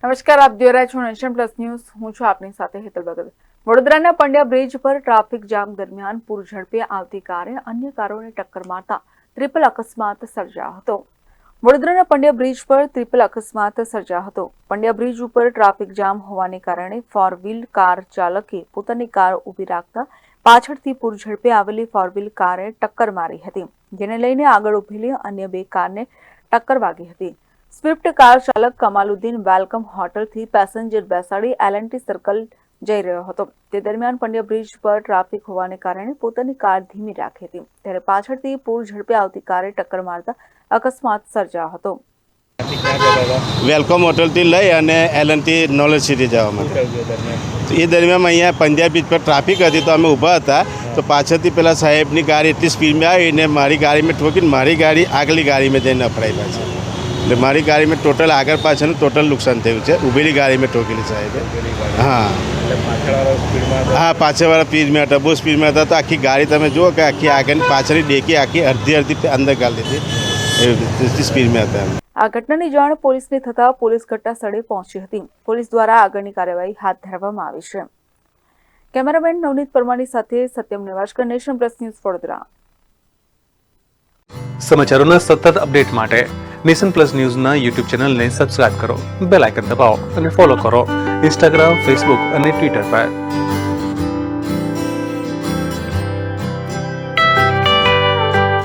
નમસ્કાર, આપ જોઈ રહ્યા છો નેશન પ્લસ ન્યૂઝ. હું છું આપની સાથે હેતલ ભગત. વડોદરાના પંડ્યા બ્રિજ પર ટ્રાફિક જામ દરમિયાન પૂર ઝડપે આવતી કારે અન્ય કારોને ટક્કર મારતા ટ્રિપલ અકસ્માત સર્જાયો હતો. વડોદરાના પંડ્યા બ્રિજ પર ટ્રિપલ અકસ્માત સર્જાયો હતો. પંડ્યા બ્રિજ ઉપર ટ્રાફિક જામ હોવાને કારણે ફોર વ્હીલ કાર ચાલકે પોતાની કાર ઊભી રાખતા પાછળથી પૂર ઝડપે આવેલી ફોર વ્હીલ કારે ટક્કર મારી હતી, જેને લઈને આગળ ઊભેલી અન્ય બે કારને ટક્કર વાગી હતી. સ્વિફ્ટ કાર ચાલક કમાલુદ્દીન વેલકમ હોટલથી પેસેન્જર બેસાડી એલએનટી સર્કલ જઈ રહ્યો હતો. તે દરમિયાન પંડ્યા બ્રિજ પર ટ્રાફિક હોવાને કારણે પોતાની કાર ધીમી રાખી હતી, ત્યારે પાછળથી પૂર ઝડપે આવતી કારે ટક્કર મારતા અકસ્માત સર્જાયો હતો. વેલકમ હોટલથી લઈ અને એલએનટી નોલેજ સિટી જવા માટે એ દરમિયાન અહીંયા પંડ્યા બ્રિજ પર ટ્રાફિક હતી, તો અમે ઊભા હતા તો પાછળથી પેલા સાહેબની ગાડી એટલી સ્પીડમાં આવી ને મારી ગાડીમાં ઠોકીને મારી ગાડી આગલી ગાડીમાં જઈને અફડાઈ પાછી. એટલે મારી ગાડીમાં ટોટલ આગળ પાછળનું ટોટલ નુકસાન થયું છે. ઊભેલી ગાડીમાં ઠોકેલી સાહેબે. હા, પાછળવાળા સ્પીડમાં હતા, બહુ સ્પીડમાં હતા, તો આખી ગાડી તમે જુઓ કે આખી આગળની પાછળની ડેકી આખી અડધી અંદર ગાળી દીધી, એવી સ્પીડમાં હતા. આ ઘટનાની જાણ પોલીસને થતાં પોલીસ ઘટના સ્થળે પહોંચી હતી. પોલીસ દ્વારા આગળની કાર્યવાહી હાથ ધરવામાં આવી છે. કેમેરામેન નવનીત પરમારની સાથે સત્યમ નેવાશકર, નેશન પ્લસ ન્યૂઝ, વડોદરા. સમાચારોના સતત અપડેટ માટે નેશન પ્લસ ન્યૂઝના યુટ્યુબ ચેનલને સબસ્ક્રાઇબ કરો, બેલ આઇકન દબાવો અને ફોલો કરો ઇન્સ્ટાગ્રામ, ફેસબુક અને ટ્વિટર પર.